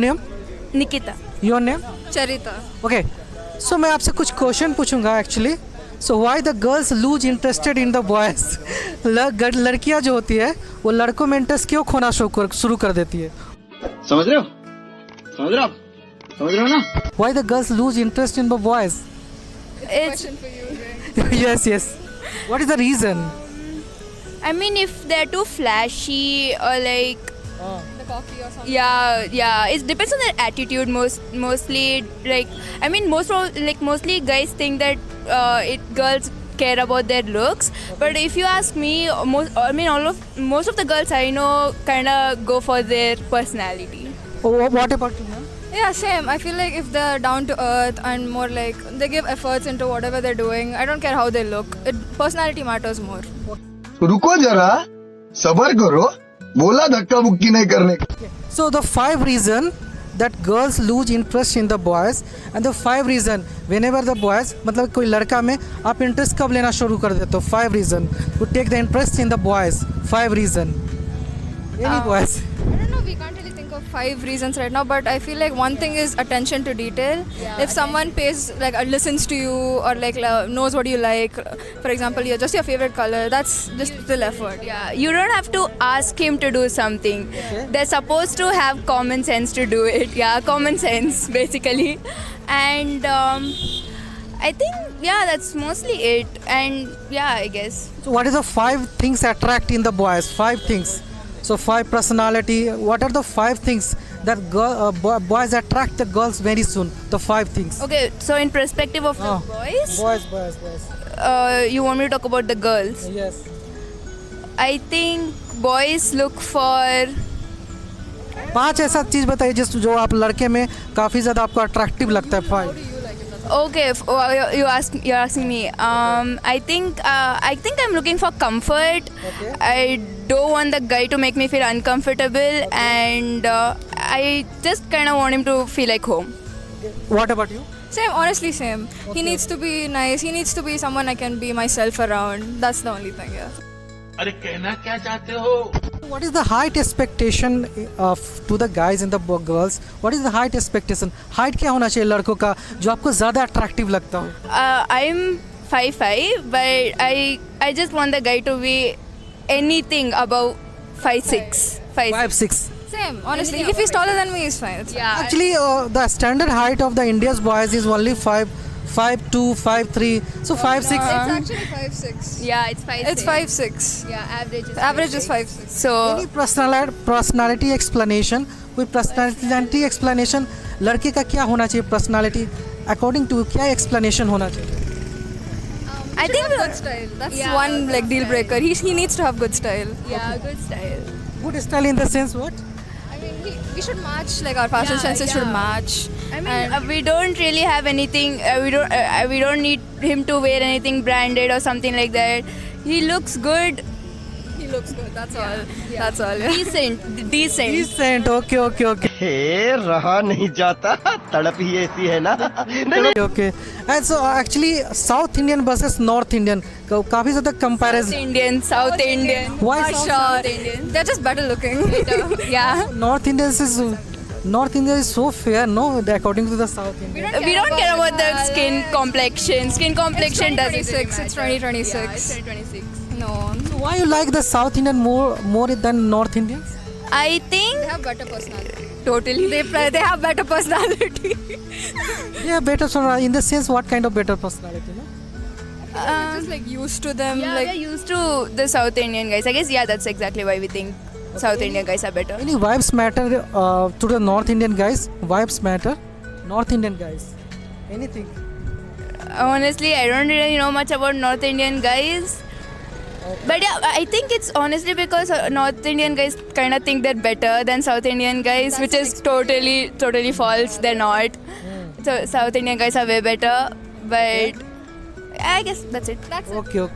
Name Nikita. Your name Charita. Okay so मैं आपसे कुछ क्वेश्चन पूछूंगा actually so why the girls lose interested in the boys लड़कियां जो होती है वो लड़कों में इंटरेस्ट क्यों खोना शुरू कर देती है समझ रहे हो ना why the girls lose interest in the boys It's, yes yes what is the reason I mean, if they're too flashy or like, yeah, it depends on their attitude. Mostly, like, I mean, mostly guys think that girls care about their looks. But if you ask me, most of the girls I know kind of go for their personality. What about you Yeah, same. I feel like if they're down to earth and more like they give efforts into whatever they're doing, I don't care how they look. Personality matters more. रुको जरा सबर करो बोला धक्का मुक्की नहीं करने का So the 5 reason that girls lose interest in the boys and the 5 reason whenever the boys मतलब कोई लड़का में आप इंटरेस्ट कब लेना शुरू कर देते हो 5 reason to take the interest in the boys 5 reason any boys I don't know. We can't really think of 5 reasons right now, but I feel like one thing is attention to detail. If someone pays like listens to you or like knows what you like, for example, just your favorite color, that's just still effort. Yeah, you don't have to ask him to do something. They're supposed to have common sense to do it. Yeah, common sense basically. And I think that's mostly it. And yeah, I guess. so what is the 5 things attract in the boys 5 things so 5 personality what are the 5 things that boys attract the girls very soon the 5 things Okay, so in perspective of the boys, boys you want me to talk about the girls? yes I think boys look for 5 ऐसा चीज बताइए जो आप लड़के में काफी ज्यादा आपको अट्रैक्टिव लगता है 5 Okay, you're asking me. I think I'm looking for comfort. Okay. I don't want the guy to make me feel uncomfortable, and I just kind of want him to feel like home. what about you Same, honestly, same. He needs to be nice. He needs to be someone I can be myself around. That's the only thing. Yeah. अरे कहना क्या चाहते हो what is the height expectation of to the guys and the girls what is the height expectation height क्या होना चाहिए लड़कों का जो आपको ज्यादा अट्रैक्टिव लगता हो I'm 5'5", but I just want the guy to be anything above 5'6". 5'6" Same, honestly. If he's taller than me, he's fine. It's Yeah. actually the standard height of the India's boys is only 5'2", 5'3", so 5'6". It's actually 5'6". Yeah, it's 5'6". It's 5'6". Yeah, average is Average is 5'6". So Any personality explanation कोई personality explanation लड़के का क्या होना चाहिए personality according to क्या explanation होना चाहिए I think Good style. That's Yeah, one like deal breaker. He needs to have good style. good style. good style in the sense what I mean, we should match, like our fashion senses should match. I mean, we don't really have anything. We don't need him to wear anything branded or something like that. He looks good, He looks good. That's all. That's all. Yeah. decent. decent okay हे रहा नहीं जाता तड़प ही ऐसी है ना okay and so actually South Indian versus North Indian काफी ज्यादा comparison South Indian. Why For South South Indian? They're just better looking. Yeah. North India is so fair no according to the South Indian We don't care about the skin complexion. Skin complexion doesn't. It's 2026. It's 2026. Yeah, it's 2026. No. so why you like the South Indian more than North Indians I think They have better personality. totally. They have better personality. yeah better so in the sense what kind of better personality no We're just like used to them. Yeah, like we're used to the South Indian guys. I guess that's exactly why we think South Indian guys are better. any vibes matter to the North Indian guys vibes matter North Indian guys anything Honestly, I don't really know much about North Indian guys. But yeah, I think it's honestly because North Indian guys kind of think they're better than South Indian guys, which is totally false. They're not. So South Indian guys are way better. But I guess that's it. okay